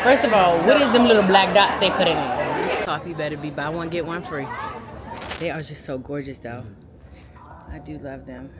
First of all, what is them little black dots they put in it? This coffee better be buy one, get one free. They are just so gorgeous though. I do love them.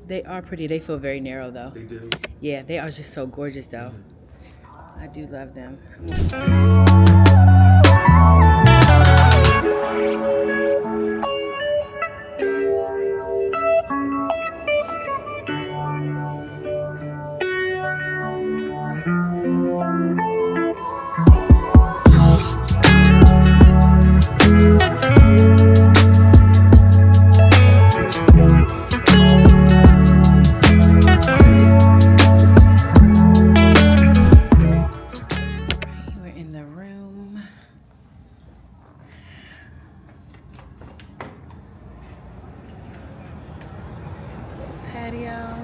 They are pretty. They feel very narrow though. They do. Yeah, they are just so gorgeous though. I do love them. Patio.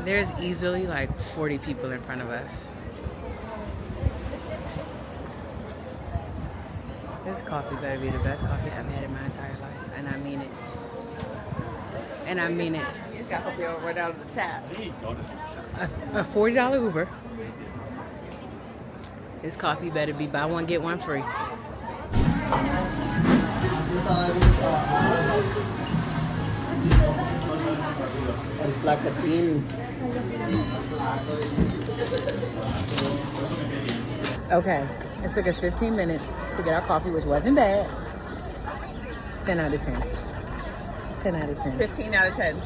There's easily like 40 people in front of us. This coffee better be the best coffee I've had in my entire life, and I mean it. And I mean it. You just got to hook right out of the tap. A $40 Uber. This coffee better be buy one, get one free. It's like a bean. Okay, it took us 15 minutes to get our coffee, which wasn't bad. 10 out of 10. 10 out of 10. 15 out of 10.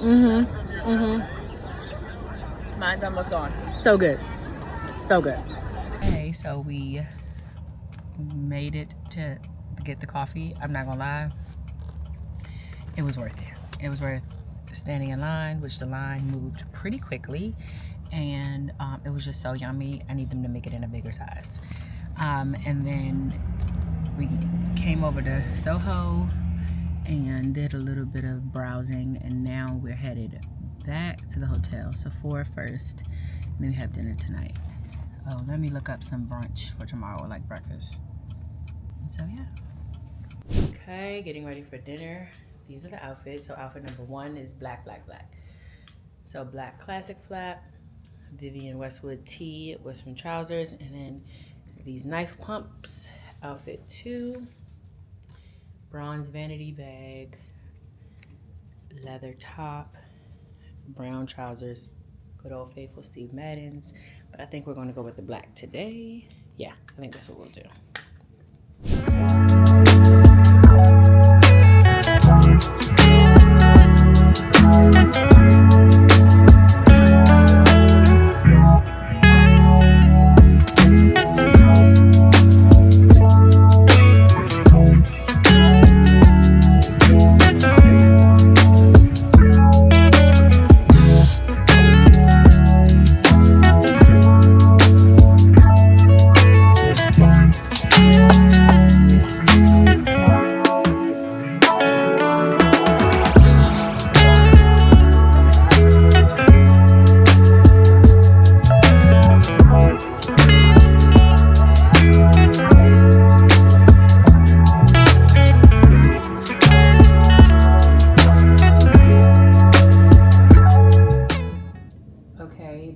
Mine's almost gone. So good. So good. Okay, so we made it to get the coffee. I'm not gonna lie. It was worth it. It was worth standing in line, which the line moved pretty quickly. And it was just so yummy. I need them to make it in a bigger size. And then we came over to Soho and did a little bit of browsing, and now we're headed back to the hotel. Sephora first, and then we have dinner tonight. Oh, let me look up some brunch for tomorrow, like breakfast. And so yeah. Okay, getting ready for dinner. These are the outfits. So outfit number 1 is black, black, black. So black classic flap, Vivienne Westwood tee with some trousers, and then these knife pumps. Outfit 2, bronze vanity bag, leather top, brown trousers, good old faithful Steve Madden's. But I think we're gonna go with the black today. Yeah, I think that's what we'll do.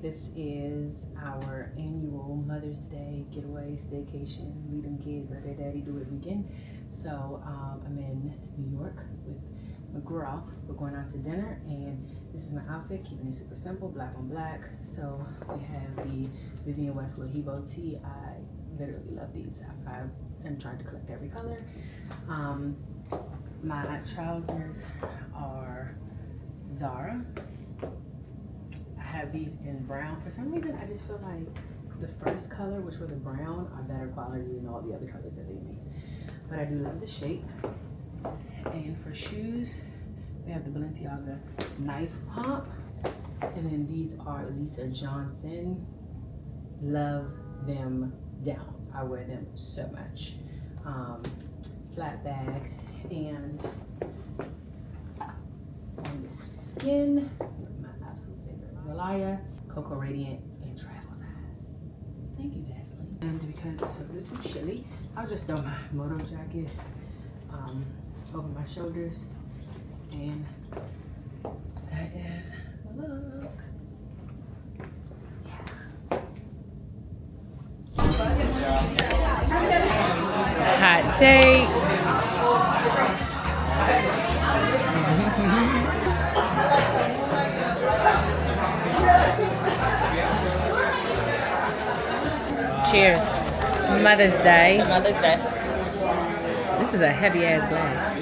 This is our annual Mother's Day getaway staycation. Leave them kids let their daddy do it weekend. So I'm in New York with McGraw. We're going out to dinner, and this is my outfit, keeping it super simple, black on black. So we have the Vivienne Westwood Hebo tee. I literally love these. I am trying to collect every color. My trousers are Zara. I have these in brown. For some reason, I just feel like the first color, which were the brown, are better quality than all the other colors that they made. But I do love the shape. And for shoes, we have the Balenciaga Knife Pump. And then these are Lisa Johnson. Love them down. I wear them so much. Flat bag. And on the skin, my absolute favorite, Malaya, Cocoa Radiant, and travel size. Thank you, Vaseline. And because it's a little chilly, I'll just throw my moto jacket over my shoulders, and that is my look. Yeah. Hot date. Cheers. Mother's Day. Mother's Day. This is a heavy ass glass.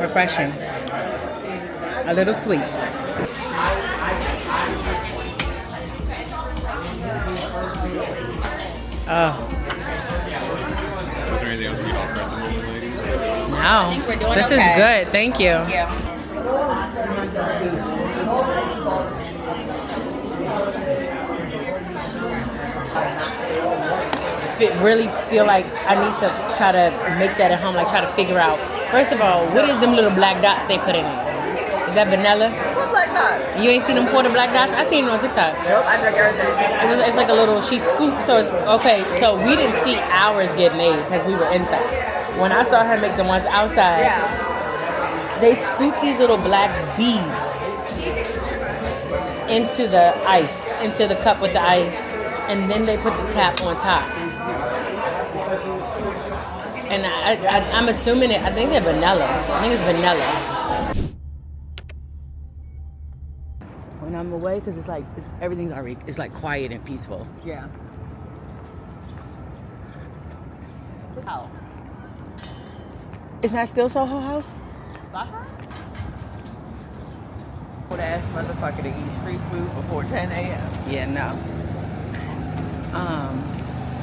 Refreshing. A little sweet. Oh. Is there anything else we offer at the moment, ladies? No. This is good. Thank you. Yeah. Really feel like I need to try to make that at home, like try to figure out. First of all, what is them little black dots they put in it? Is that vanilla? What black dots? You ain't seen them pour the black dots? I seen it on TikTok. Nope, I drink everything. It's like a little, she scooped, so it's, okay, so we didn't see ours get made because we were inside. When I saw her make the ones outside, they scooped these little black beads into the ice, into the cup with the ice, and then they put the tap on top. And I'm assuming it, I think they're vanilla. I think it's vanilla. When I'm away, because it's like, everything's already, it's like quiet and peaceful. Yeah. House. It's not still Soho House? Would ask motherfucker to eat street food before 10 a.m. Yeah, no.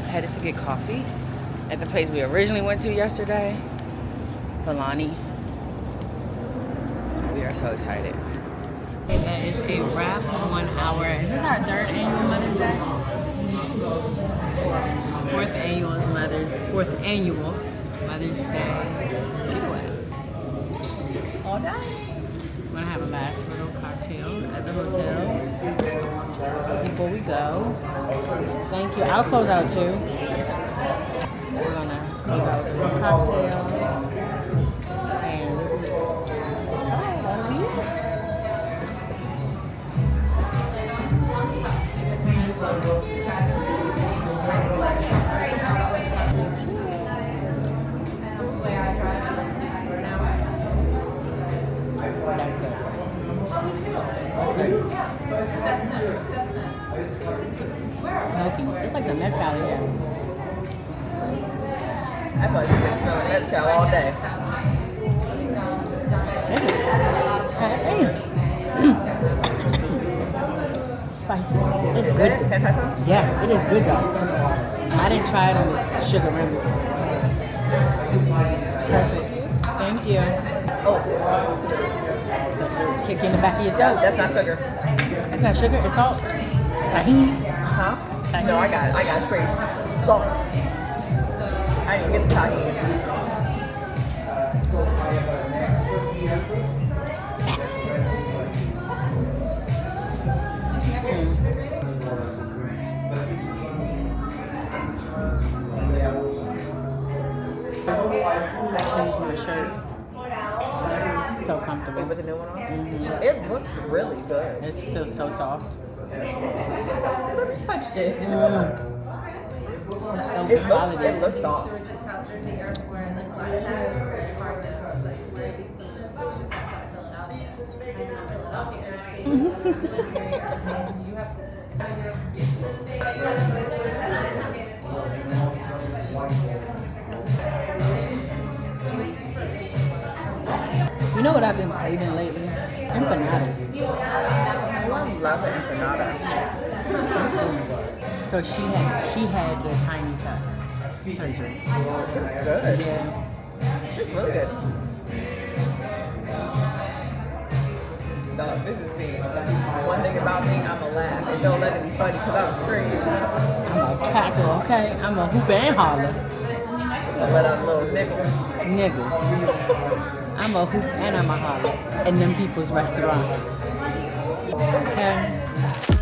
Headed to get coffee at the place we originally went to yesterday, Polani. We are so excited. That is a wrap on our, is this our third annual Mother's Day? Fourth annual Mother's Day Getaway. All day. We're gonna have a last little cocktail at the hotel before we go. Thank you. I'll close out too. We're gonna close out with a cocktail. And that's all, buddy. That's good. Smoking. It's like some mezcal in here. I thought you've been smelling mezcal all day. Spicy. It's good. Can I try some? Yes, it is good though. I didn't try it on this sugar rim. Perfect. Thank you. Oh, Kick you in the back of your throat. that's not sugar. That's not sugar, it's salt. Tahini. Huh? No, I got straight salt. I didn't get the tahini. I changed my shirt. It's so comfortable. Wait, with the new one on? Mm-hmm. It looks really good. It feels so soft. Let me touch it. It's so quality. It looks soft. You know what I've been craving lately? Empanadas. I love an empanada. So she had the tiny toe surgery. It's good. Yeah. It's really good. No, this is me. One thing about me, I'ma laugh. And don't let it be funny because I'm screaming. I'm a cackle, okay? I'm a hoop and holler. I'll let out a little nickel. Nigga. I'm a hoop and I'm a holler in them people's restaurant. Okay?